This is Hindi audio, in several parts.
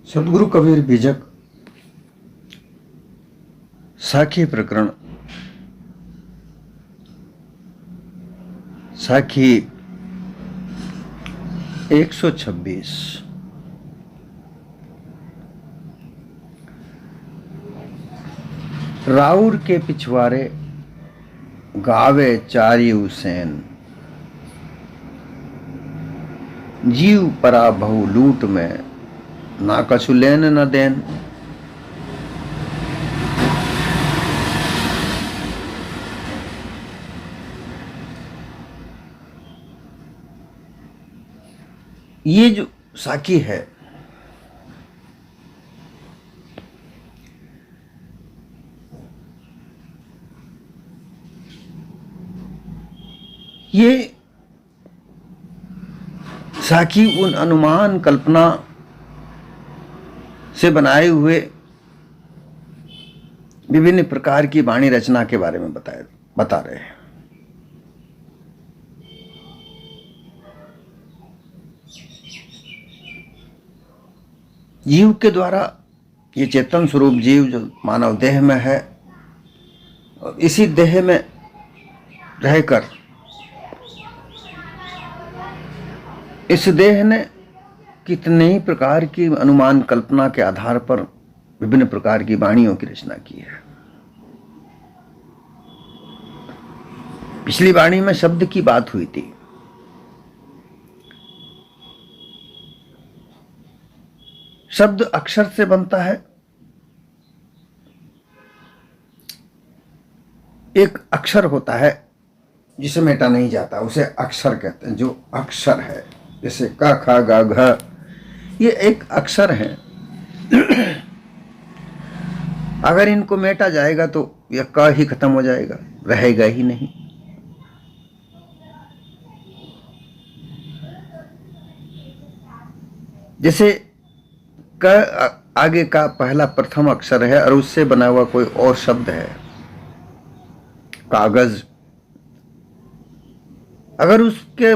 सदगुरु कबीर बीजक साखी प्रकरण साखी 126। राउर के पिछवारे गावे चारी हुसैन, जीव परा बहु लूट में ना कछु लेन न देन। ये जो साखी है ये साखी उन अनुमान कल्पना से बनाए हुए विभिन्न प्रकार की वाणी रचना के बारे में बता रहे हैं। जीव के द्वारा ये चेतन स्वरूप जीव जो मानव देह में है, और इसी देह में रहकर इस देह ने कितने ही प्रकार की अनुमान कल्पना के आधार पर विभिन्न प्रकार की वाणियों की रचना की है। पिछली वाणी में शब्द की बात हुई थी। शब्द अक्षर से बनता है। एक अक्षर होता है जिसे मेटा नहीं जाता, उसे अक्षर कहते हैं। जो अक्षर है जैसे क ख ग घ, ये एक अक्षर है। अगर इनको मेटा जाएगा तो यह क ही खत्म हो जाएगा, रहेगा ही नहीं। जैसे क आगे का पहला प्रथम अक्षर है और उससे बना हुआ कोई और शब्द है, कागज। अगर उसके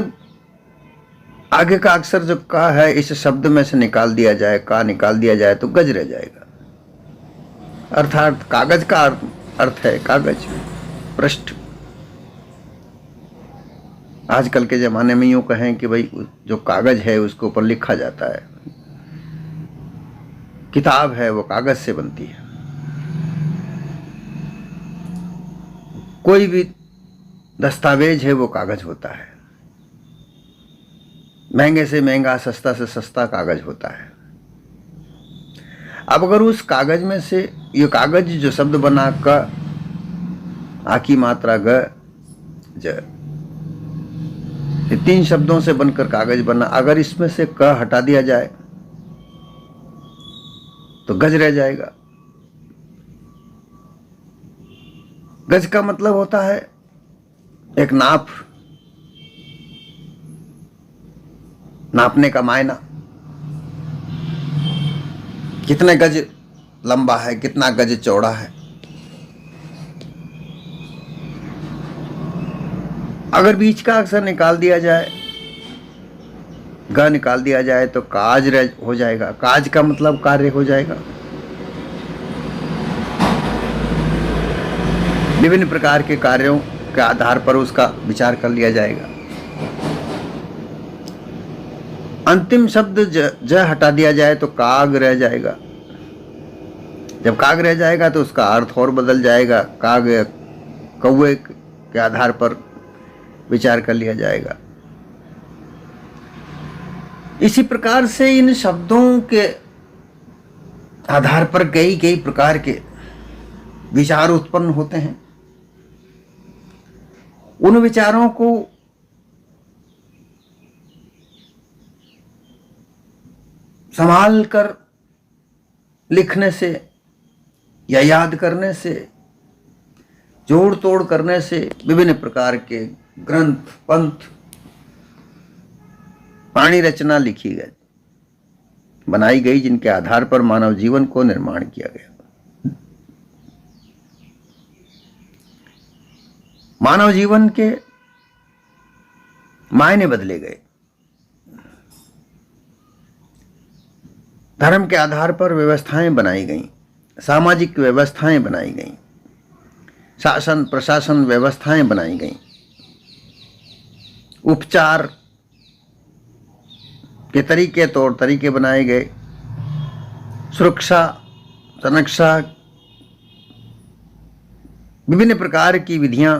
आगे का अक्षर जो का है इस शब्द में से निकाल दिया जाए, का निकाल दिया जाए तो गज रह जाएगा। अर्थात कागज का अर्थ है कागज, पृष्ठ। आजकल के जमाने में यूं कहें कि भाई जो कागज है उसके ऊपर लिखा जाता है। किताब है वो कागज से बनती है। कोई भी दस्तावेज है वो कागज होता है। महंगे से महंगा, सस्ता से सस्ता कागज होता है। अब अगर उस कागज में से ये कागज जो शब्द बना क, आ की मात्रा ग, ज, ये 3 शब्दों से बनकर कागज बना, अगर इसमें से क हटा दिया जाए तो गज रह जाएगा। गज का मतलब होता है एक नाप, नापने का मायना। कितने गज लंबा है, कितना गज चौड़ा है। अगर बीच का अक्षर निकाल दिया जाए, ग निकाल दिया जाए तो काज हो जाएगा। काज का मतलब कार्य हो जाएगा। विभिन्न प्रकार के कार्यों के आधार पर उसका विचार कर लिया जाएगा। अंतिम शब्द ज हटा दिया जाए तो काग रह जाएगा। जब काग रह जाएगा तो उसका अर्थ और बदल जाएगा। काग कौवे के आधार पर विचार कर लिया जाएगा। इसी प्रकार से इन शब्दों के आधार पर कई कई प्रकार के विचार उत्पन्न होते हैं। उन विचारों को संभाल कर लिखने से या याद करने से, जोड़ तोड़ करने से विभिन्न प्रकार के ग्रंथ, पंथ, वाणी रचना लिखी गई, बनाई गई, जिनके आधार पर मानव जीवन को निर्माण किया गया। मानव जीवन के मायने बदले गए। धर्म के आधार पर व्यवस्थाएं बनाई गई, सामाजिक व्यवस्थाएं बनाई गई, शासन प्रशासन व्यवस्थाएं बनाई गई, उपचार के तरीके तौर तरीके बनाए गए, सुरक्षा संरक्षा विभिन्न प्रकार की विधियां,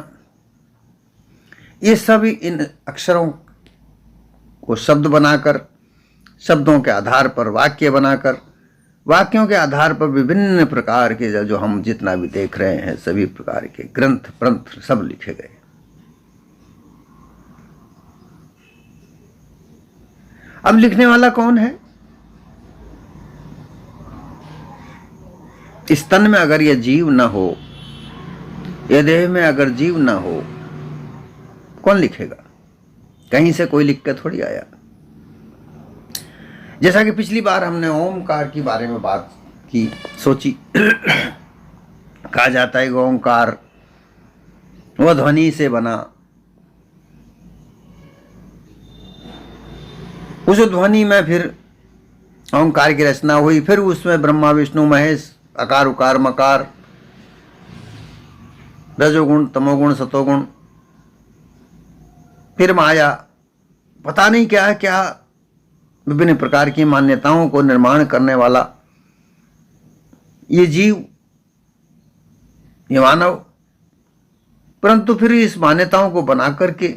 ये सभी इन अक्षरों को शब्द बनाकर, शब्दों के आधार पर वाक्य बनाकर, वाक्यों के आधार पर विभिन्न प्रकार के जो हम जितना भी देख रहे हैं सभी प्रकार के ग्रंथ प्रंथ सब लिखे गए। अब लिखने वाला कौन है? इस तन में अगर यह जीव न हो, यह देह में अगर जीव न हो, कौन लिखेगा? कहीं से कोई लिख के थोड़ी आया। जैसा कि पिछली बार हमने ओमकार के बारे में बात की, सोची, कहा जाता है कि ओमकार वह ध्वनि से बना, उस ध्वनि में फिर ओंकार की रचना हुई, फिर उसमें ब्रह्मा विष्णु महेश, अकार उकार मकार, रजोगुण तमोगुण सतोगुण, फिर माया, पता नहीं क्या क्या विभिन्न प्रकार की मान्यताओं को निर्माण करने वाला ये जीव, ये मानव, परंतु फिर इस मान्यताओं को बना करके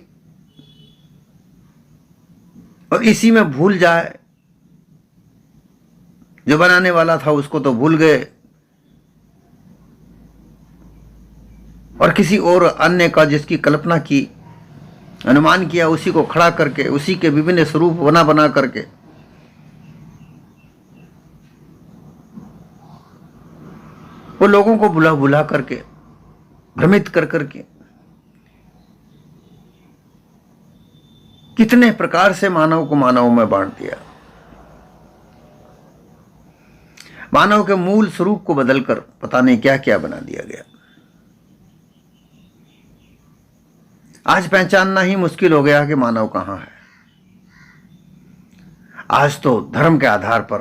और इसी में भूल जाए। जो बनाने वाला था उसको तो भूल गए और किसी और अन्य का जिसकी कल्पना की, अनुमान किया, उसी को खड़ा करके, उसी के विभिन्न स्वरूप बना बना करके वो लोगों को बुला बुला करके, भ्रमित कर करके कितने प्रकार से मानव को मानव में बांट दिया। मानव के मूल स्वरूप को बदलकर पता नहीं क्या क्या बना दिया गया। आज पहचानना ही मुश्किल हो गया कि मानव कहां है। आज तो धर्म के आधार पर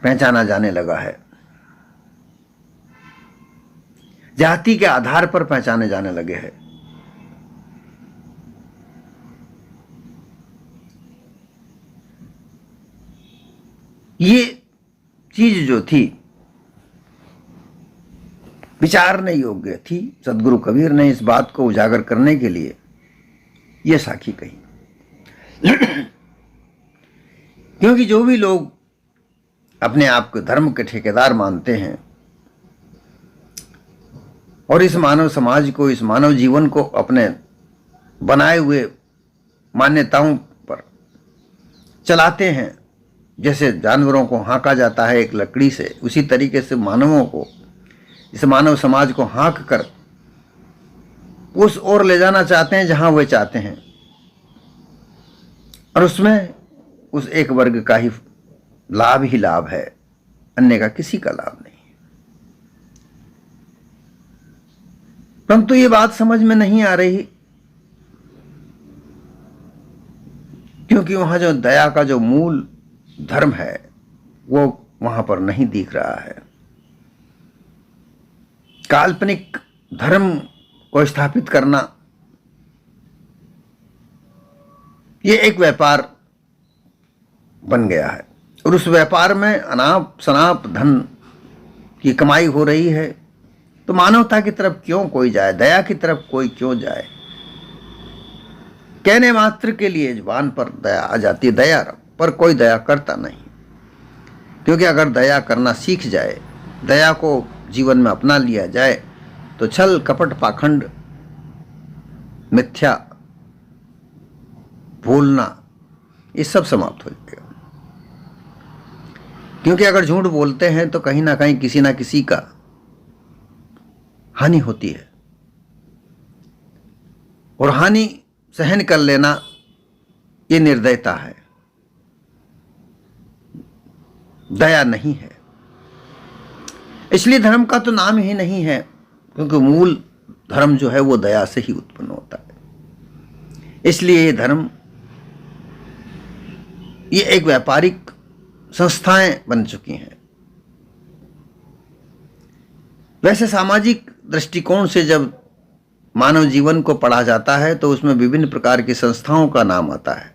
पहचाना जाने लगा है, जाति के आधार पर पहचाने जाने लगे हैं। ये चीज जो थी विचारने योग्य थी, सदगुरु कबीर ने इस बात को उजागर करने के लिए यह साखी कही। क्योंकि जो भी लोग अपने आप को धर्म के ठेकेदार मानते हैं और इस मानव समाज को, इस मानव जीवन को अपने बनाए हुए मान्यताओं पर चलाते हैं, जैसे जानवरों को हाँका जाता है एक लकड़ी से, उसी तरीके से मानवों को, इस मानव समाज को हाँक कर उस ओर ले जाना चाहते हैं जहां वे चाहते हैं, और उसमें उस एक वर्ग का ही लाभ है, अन्य का किसी का लाभ नहीं। परंतु ये बात समझ में नहीं आ रही, क्योंकि वहां जो दया का जो मूल धर्म है वो वहां पर नहीं दिख रहा है। काल्पनिक धर्म को स्थापित करना ये एक व्यापार बन गया है, और उस व्यापार में अनाप शनाप धन की कमाई हो रही है। तो मानवता की तरफ क्यों कोई जाए, दया की तरफ कोई क्यों जाए? कहने मात्र के लिए जुबान पर दया आ जाती है, दया, पर कोई दया करता नहीं। क्योंकि अगर दया करना सीख जाए, दया को जीवन में अपना लिया जाए, तो छल कपट पाखंड मिथ्या भूलना ये सब समाप्त हो जाएगा। क्योंकि अगर झूठ बोलते हैं तो कहीं ना कहीं किसी ना किसी का हानि होती है, और हानि सहन कर लेना ये निर्दयता है, दया नहीं है। इसलिए धर्म का तो नाम ही नहीं है, क्योंकि मूल धर्म जो है वो दया से ही उत्पन्न होता है। इसलिए ये धर्म ये एक व्यापारिक संस्थाएं बन चुकी हैं। वैसे सामाजिक दृष्टिकोण से जब मानव जीवन को पढ़ा जाता है तो उसमें विभिन्न प्रकार की संस्थाओं का नाम आता है।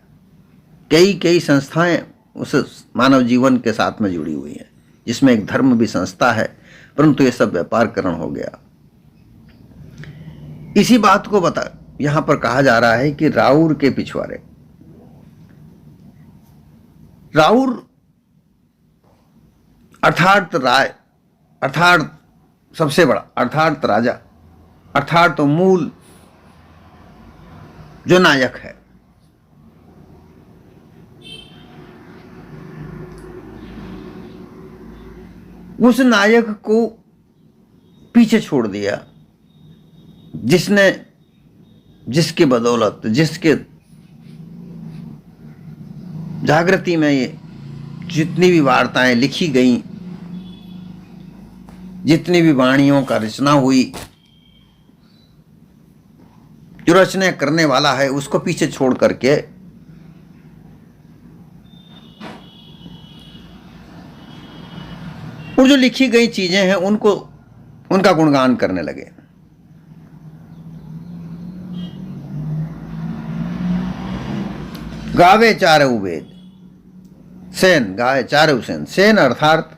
कई कई संस्थाएं उस मानव जीवन के साथ में जुड़ी हुई हैं, जिसमें एक धर्म भी संस्था है, परंतु ये सब व्यापारकरण हो गया। इसी बात को यहां पर कहा जा रहा है कि राउर के पिछवाड़े। राउर अर्थात राय, अर्थात सबसे बड़ा, अर्थात राजा, अर्थात तो मूल जो नायक है। उस नायक को पीछे छोड़ दिया, जिसके बदौलत, जिसके जागृति में ये जितनी भी वार्ताएं लिखी गई, जितनी भी वाणियों का रचना हुई, जो रचना करने वाला है उसको पीछे छोड़ करके और जो लिखी गई चीजें हैं उनका गुणगान करने लगे। गावे चारऊ वेद, सेन गाए चारऊ सेन। सेन अर्थात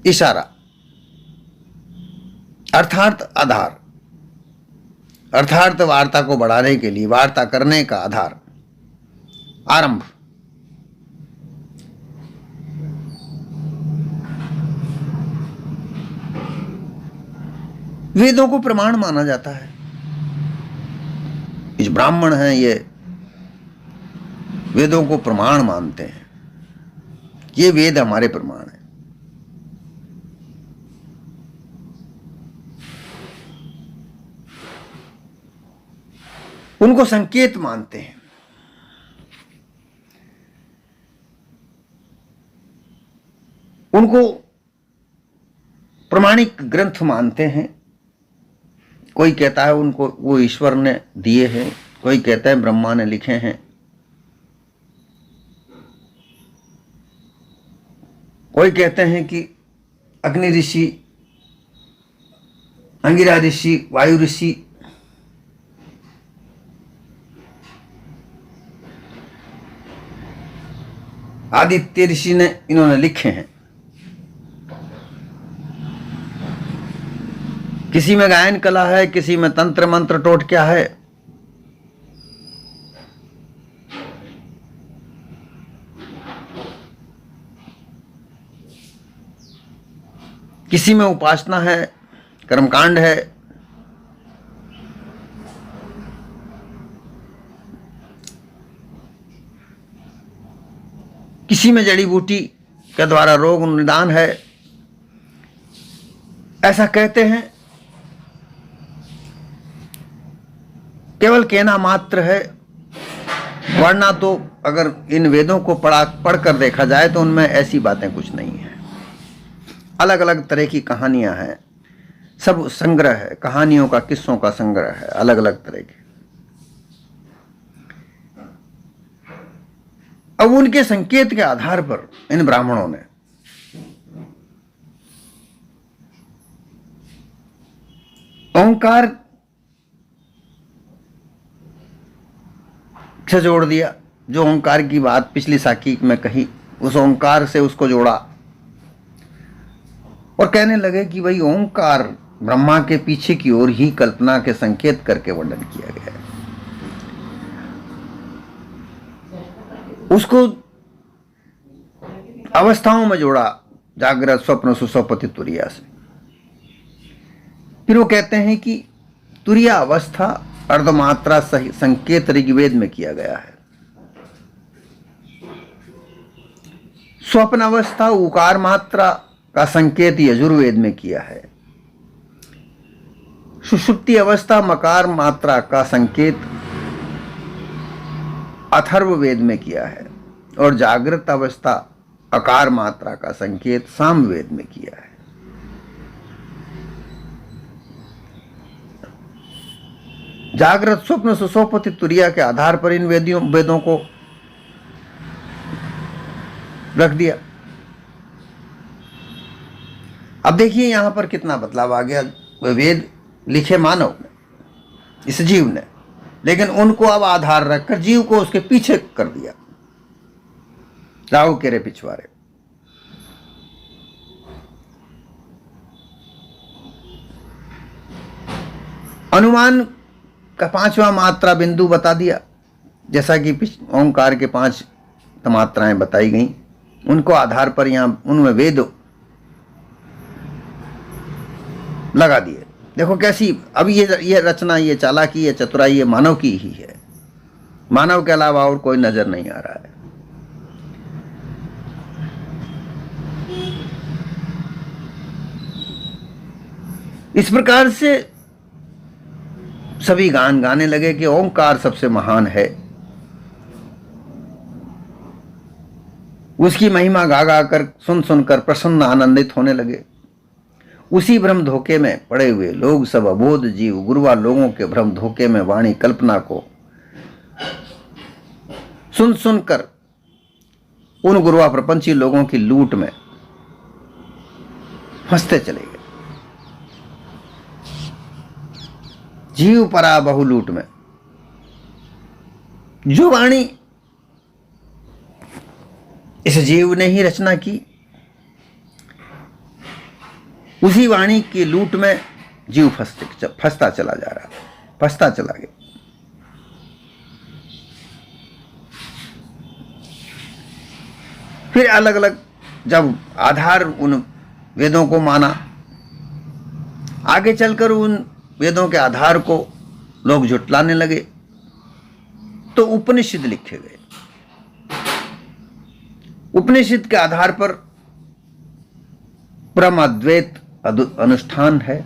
इशारा, अर्थात आधार, अर्थात वार्ता को बढ़ाने के लिए, वार्ता करने का आधार, आरंभ। वेदों को प्रमाण माना जाता है। इस ब्राह्मण हैं, ये वेदों को प्रमाण मानते हैं। ये वेद हमारे प्रमाण है। उनको संकेत मानते हैं। उनको प्रमाणिक ग्रंथ मानते हैं। कोई कहता है उनको वो ईश्वर ने दिए हैं, कोई कहता है ब्रह्मा ने लिखे हैं, कोई कहते हैं कि अग्नि ऋषि, अंगिरा ऋषि, वायु ऋषि, आदित्य ऋषि ने इन्होंने लिखे हैं। किसी में गायन कला है, किसी में तंत्र मंत्र टोटका है, किसी में उपासना है, कर्मकांड है, किसी में जड़ी बूटी के द्वारा रोग निदान है। ऐसा कहते हैं। केवल कहना मात्र है, वरना तो अगर इन वेदों को पढ़ कर देखा जाए तो उनमें ऐसी बातें कुछ नहीं है। अलग अलग तरह की कहानियां हैं, सब संग्रह है, कहानियों का, किस्सों का संग्रह है, अलग अलग तरह के। अब उनके संकेत के आधार पर इन ब्राह्मणों ने ओंकार से जोड़ दिया। जो ओंकार की बात पिछली साखी में कही, उस ओंकार से उसको जोड़ा और कहने लगे कि भाई ओंकार ब्रह्मा के पीछे की ओर ही कल्पना के संकेत करके वर्णन किया गया है। उसको अवस्थाओं में जोड़ा, जागृत, स्वप्न, सुसुप्ति, तुरिया से। फिर वो कहते हैं कि तुरिया अवस्था अर्धमात्रा सही संकेत ऋग्वेद में किया गया है। स्वप्न अवस्था उकार मात्रा का संकेत यजुर्वेद में किया है। सुषुप्ति अवस्था मकार मात्रा का संकेत अथर्ववेद में किया है और जागृत अवस्था अकार मात्रा का संकेत सामवेद में किया है। जागृत स्वप्न सुसोपति तुरिया के आधार पर इन वेदों को रख दिया। अब देखिए यहां पर कितना बदलाव आ गया। वेद लिखे मानव ने, इस जीव ने, लेकिन उनको अब आधार रखकर जीव को उसके पीछे कर दिया। राहु केरे पिछवाड़े। अनुमान का 5वां मात्रा बिंदु बता दिया, जैसा कि ओंकार के 5 मात्राएं बताई गई, उनको आधार पर यहां उनमें वेद लगा दिए। देखो कैसी अब ये रचना, ये चालाकी, ये चतुराई ये मानव की ही है। मानव के अलावा और कोई नजर नहीं आ रहा है। इस प्रकार से सभी गान गाने लगे कि ओंकार सबसे महान है। उसकी महिमा गा गा कर सुन सुनकर प्रसन्न आनंदित होने लगे। उसी भ्रम धोखे में पड़े हुए लोग सब अबोध जीव गुरुवा लोगों के भ्रम धोखे में वाणी कल्पना को सुन सुनकर उन गुरुवा प्रपंची लोगों की लूट में फंसते चले गए। जीव परा बहु लूट में। जो वाणी इस जीव ने ही रचना की, उसी वाणी की लूट में जीव फंसता चला जा रहा, फंसता चला गया। फिर अलग अलग जब आधार उन वेदों को माना, आगे चलकर उन वेदों के आधार को लोग झुटलाने लगे, तो उपनिषद लिखे गए। उपनिषद के आधार पर परम अद्वैत अनुष्ठान है,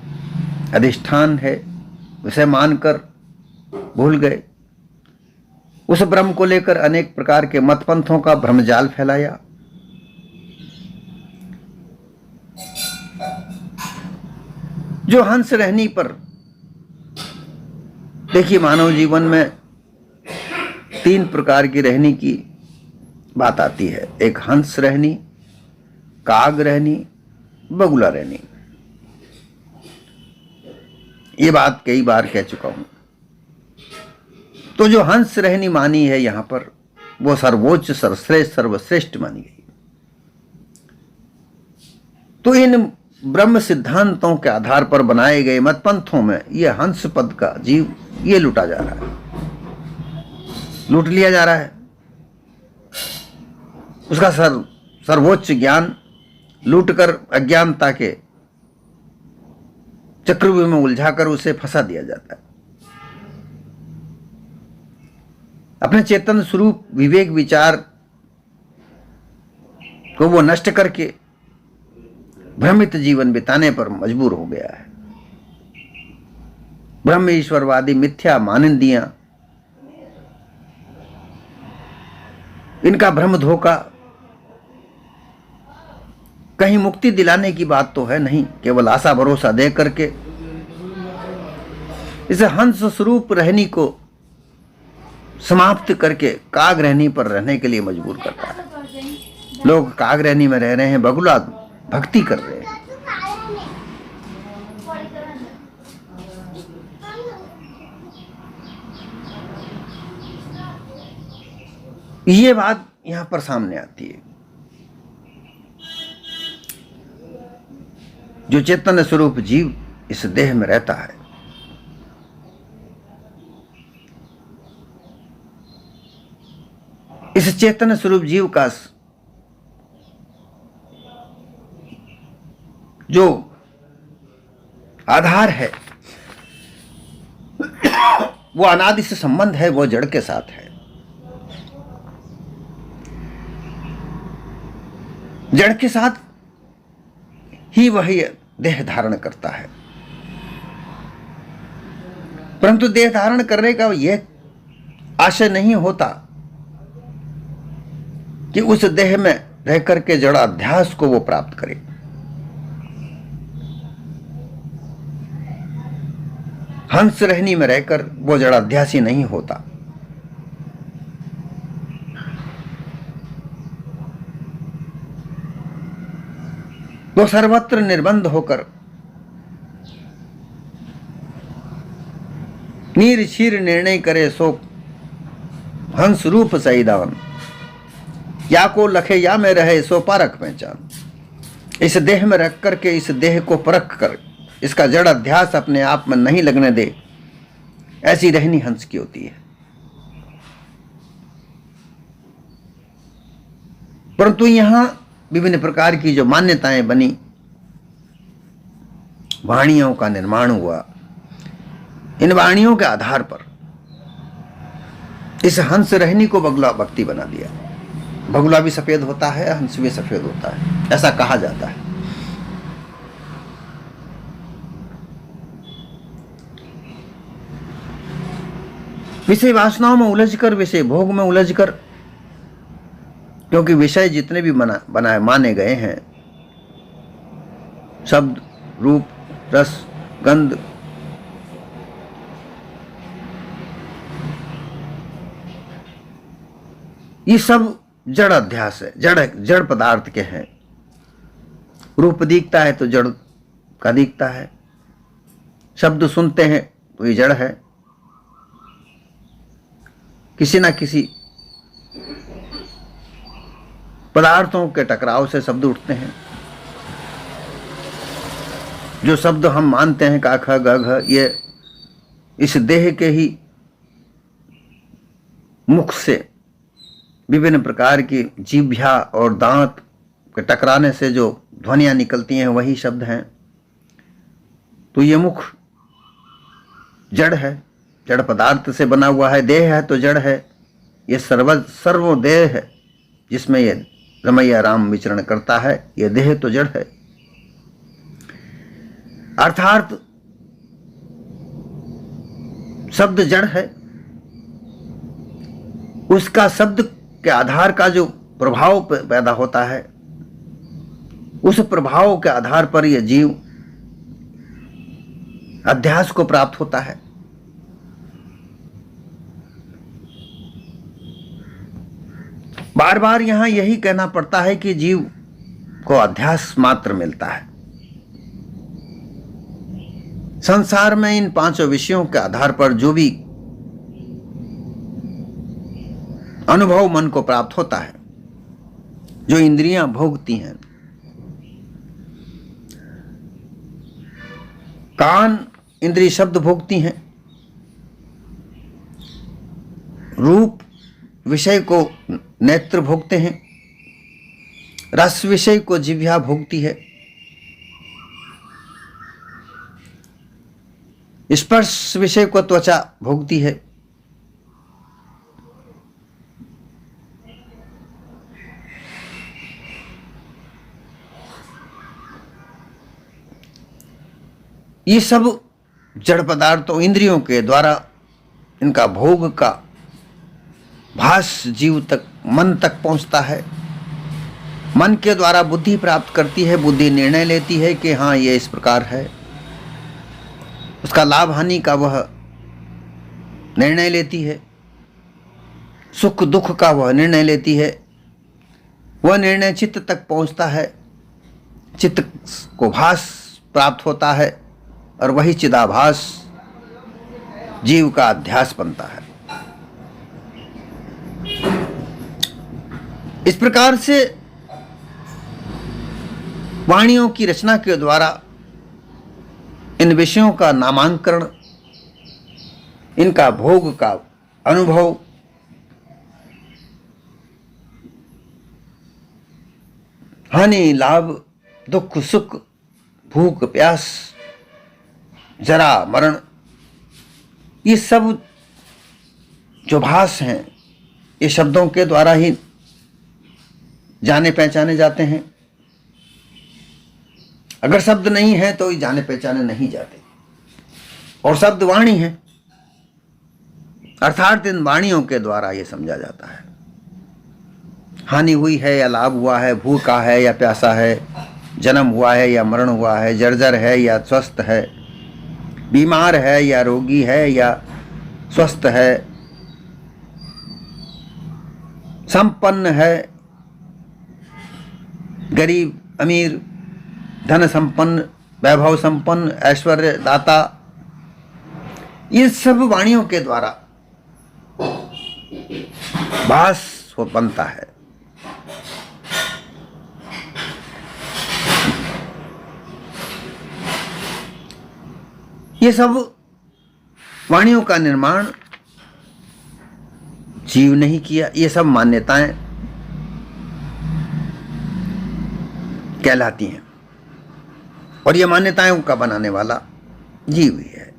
अधिष्ठान है, उसे मानकर भूल गए। उस ब्रह्म को लेकर अनेक प्रकार के मतपंथों का भ्रमजाल फैलाया। जो हंस रहनी पर देखिए, मानव जीवन में 3 प्रकार की रहनी की बात आती है। एक हंस रहनी, काग रहनी, बगुला रहनी। ये बात कई बार कह चुका हूं। तो जो हंस रहनी मानी है यहां पर, वो सर्वोच्च सर्वश्रेष्ठ सर्वश्रेष्ठ मानी गई। तो इन ब्रह्म सिद्धांतों के आधार पर बनाए गए मतपंथों में यह हंस पद का जीव ये लूटा जा रहा है, लूट लिया जा रहा है। उसका सर्वोच्च ज्ञान लूटकर अज्ञानता के चक्रव्यूह में उलझाकर उसे फंसा दिया जाता है। अपने चेतन स्वरूप विवेक विचार को वो नष्ट करके भ्रमित जीवन बिताने पर मजबूर हो गया है। ब्रह्म ईश्वरवादी मिथ्या मानिंदियां, इनका भ्रम धोखा कहीं मुक्ति दिलाने की बात तो है नहीं, केवल आशा भरोसा दे करके इसे हंस स्वरूप रहनी को समाप्त करके काग रहनी पर रहने के लिए मजबूर करता है। लोग काग रहनी में रह रहे हैं, बगुला भक्ति कर रहे हैं। ये बात यहां पर सामने आती है। जो चैतन्य स्वरूप जीव इस देह में रहता है, इस चैतन्य स्वरूप जीव का जो आधार है वो अनादि से संबंध है, वो जड़ के साथ है। जड़ के साथ ही वही देह धारण करता है, परंतु देह धारण करने का यह आशय नहीं होता कि उस देह में रह करके जड़ अध्यास को वो प्राप्त करे। हंस रहनी में रहकर वो जड़ाध्यासी नहीं होता। वो सर्वत्र निर्बंध होकर नीर क्षीर निर्णय करे सो हंस रूप सईदान, या को लखे या में रहे सो पारक पहचान। इस देह में रख करके इस देह को परख कर इसका जड़ अध्यास अपने आप में नहीं लगने दे, ऐसी रहनी हंस की होती है। परंतु यहां विभिन्न प्रकार की जो मान्यताएं बनी, वाणियों का निर्माण हुआ, इन वाणियों के आधार पर इस हंस रहनी को बगुला भक्ति बना दिया। बगुला भी सफेद होता है, हंस भी सफेद होता है, ऐसा कहा जाता है। विषय वासनाओं में उलझकर, विषय भोग में उलझकर, क्योंकि विषय जितने भी बनाए माने गए हैं, शब्द, रूप, रस, गंध, ये सब जड़ अध्यास है, जड़ पदार्थ के हैं। रूप दिखता है तो जड़ का दिखता है, शब्द सुनते हैं तो ये जड़ है। किसी ना किसी पदार्थों के टकराव से शब्द उठते हैं। जो शब्द हम मानते हैं का, ख, ग, घ, ये इस देह के ही मुख से विभिन्न प्रकार की जीभ्या और दांत के टकराने से जो ध्वनियां निकलती हैं वही शब्द हैं। तो ये मुख जड़ है, जड़ पदार्थ से बना हुआ है। देह है तो जड़ है। ये सर्व देह है जिसमें ये रमैया राम विचरण करता है। ये देह तो जड़ है, अर्थात शब्द जड़ है। उसका शब्द के आधार का जो प्रभाव पैदा होता है, उस प्रभाव के आधार पर यह जीव अध्यास को प्राप्त होता है। बार बार यहां यही कहना पड़ता है कि जीव को अध्यास मात्र मिलता है। संसार में इन पांचों विषयों के आधार पर जो भी अनुभव मन को प्राप्त होता है, जो इंद्रियां भोगती हैं, कान इंद्रिय शब्द भोगती हैं, रूप विषय को नेत्र भोगते हैं, रस विषय को जिह्वा भोगती है, स्पर्श विषय को त्वचा भोगती है, ये सब जड़ पदार्थों इंद्रियों के द्वारा इनका भोग का भास जीव तक, मन तक पहुंचता है। मन के द्वारा बुद्धि प्राप्त करती है, बुद्धि निर्णय लेती है कि हाँ ये इस प्रकार है। उसका लाभ हानि का वह निर्णय लेती है, सुख दुख का वह निर्णय लेती है। वह निर्णय चित्त तक पहुंचता है, चित्त को भास प्राप्त होता है और वही चिदाभास जीव का अध्यास बनता है। इस प्रकार से वाणियों की रचना के द्वारा इन विषयों का नामांकरण, इनका भोग का अनुभव, हानि लाभ, दुख सुख, भूख प्यास, जरा मरण, ये सब जो भास हैं ये शब्दों के द्वारा ही जाने पहचाने जाते हैं। अगर शब्द नहीं है तो ये जाने पहचाने नहीं जाते। और शब्द वाणी है, अर्थात इन वाणियों के द्वारा ये समझा जाता है। हानि हुई है या लाभ हुआ है, भूखा है या प्यासा है, जन्म हुआ है या मरण हुआ है, जर्जर है या स्वस्थ है, बीमार है या रोगी है या स्वस्थ है, संपन्न है, गरीब अमीर, धन संपन्न, वैभव संपन्न, ऐश्वर्य दाता, ये सब वाणियों के द्वारा भास हो बनता है। ये सब वाणियों का निर्माण जीव नहीं किया, ये सब मान्यताएं कहलाती हैं और ये मान्यताओं का बनाने वाला जीव ही है।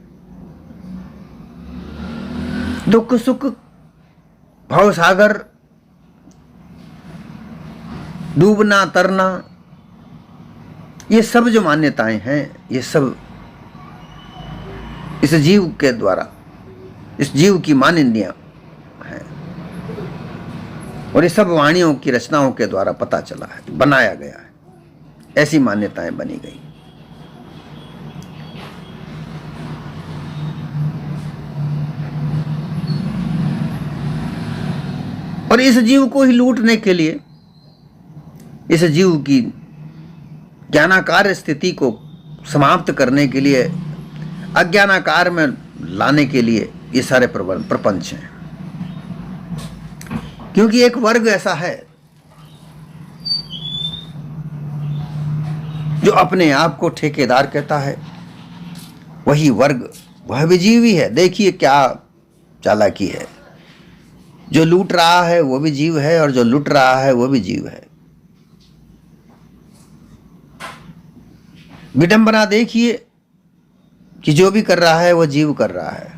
दुख सुख, भव सागर, डूबना तरना, ये सब जो मान्यताएं हैं, ये सब इस जीव के द्वारा, इस जीव की मान्यताएं हैं और ये सब वाणियों की रचनाओं के द्वारा पता चला है, बनाया गया है, ऐसी मान्यताएं बनी गई। और इस जीव को ही लूटने के लिए, इस जीव की ज्ञानाकार स्थिति को समाप्त करने के लिए, अज्ञानाकार में लाने के लिए ये सारे प्रपंच हैं। क्योंकि एक वर्ग ऐसा है जो अपने आप को ठेकेदार कहता है, वही वर्ग, वह भी जीव ही है। देखिए क्या चालाकी है, जो लूट रहा है वो भी जीव है और जो लूट रहा है वो भी जीव है। विडंबना देखिए कि जो भी कर रहा है वो जीव कर रहा है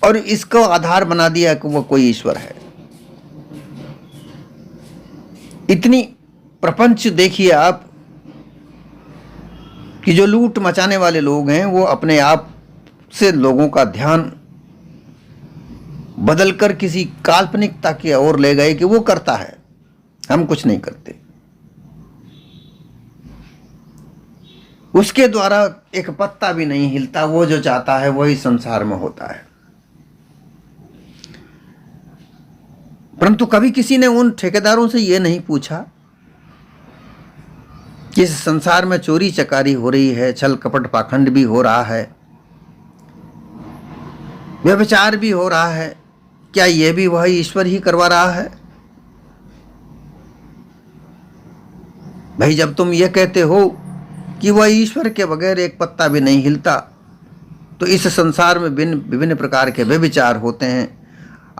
और इसको आधार बना दिया कि वो कोई ईश्वर है। इतनी प्रपंच देखिए आप कि जो लूट मचाने वाले लोग हैं वो अपने आप से लोगों का ध्यान बदलकर किसी काल्पनिकता की ओर ले गए कि वो करता है, हम कुछ नहीं करते। उसके द्वारा एक पत्ता भी नहीं हिलता, वो जो चाहता है वही संसार में होता है। परंतु कभी किसी ने उन ठेकेदारों से यह नहीं पूछा कि इस संसार में चोरी चकारी हो रही है, छल कपट पाखंड भी हो रहा है, व्यभिचार भी हो रहा है, क्या यह भी वह ईश्वर ही करवा रहा है? भाई जब तुम यह कहते हो कि वह ईश्वर के बगैर एक पत्ता भी नहीं हिलता, तो इस संसार में विभिन्न प्रकार के व्यभिचार होते हैं।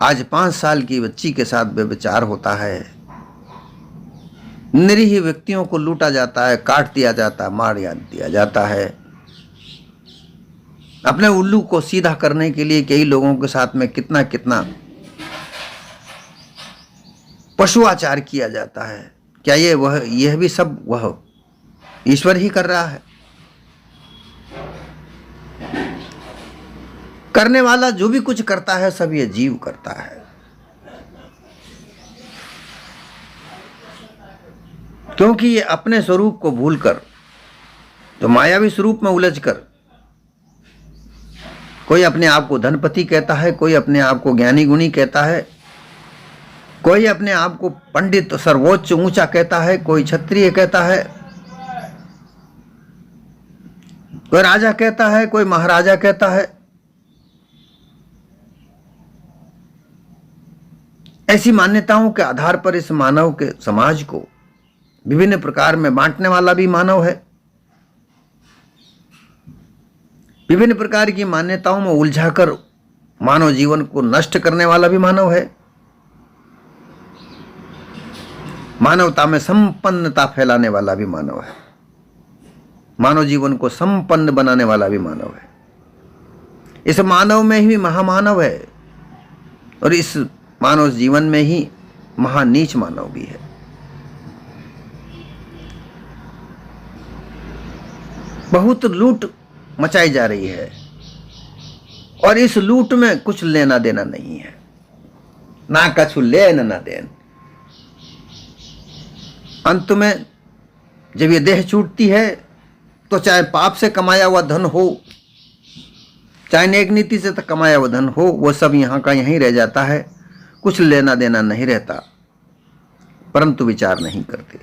आज 5 साल की बच्ची के साथ व्यभिचार होता है, निरीह व्यक्तियों को लूटा जाता है, काट दिया जाता है, मार दिया जाता है। अपने उल्लू को सीधा करने के लिए कई लोगों के साथ में कितना कितना पशुआचार किया जाता है। क्या यह भी सब वह ईश्वर ही कर रहा है? करने वाला जो भी कुछ करता है सब ये जीव करता है। क्योंकि ये अपने स्वरूप को भूलकर, तो मायावी स्वरूप में उलझकर, कोई अपने आप को धनपति कहता है, कोई अपने आप को ज्ञानी गुणी कहता है, कोई अपने आप को पंडित सर्वोच्च ऊंचा कहता है, कोई क्षत्रिय कहता है, कोई राजा कहता है, कोई महाराजा कहता है। ऐसी मान्यताओं के आधार पर इस मानव के समाज को विभिन्न प्रकार में बांटने वाला भी मानव है। विभिन्न प्रकार की मान्यताओं में उलझाकर मानव जीवन को नष्ट करने वाला भी मानव है। मानवता में संपन्नता फैलाने वाला भी मानव है। मानव जीवन को संपन्न बनाने वाला भी मानव है। इस मानव में ही महामानव है और इस मानव जीवन में ही महानीच मानव भी है। बहुत लूट मचाई जा रही है और इस लूट में कुछ लेना देना नहीं है, ना कछु लेन ना देन। अंत में जब ये देह छूटती है तो चाहे पाप से कमाया हुआ धन हो, चाहे नेक नीति से कमाया हुआ धन हो, वो सब यहाँ का यहीं रह जाता है, कुछ लेना देना नहीं रहता, परंतु विचार नहीं करते।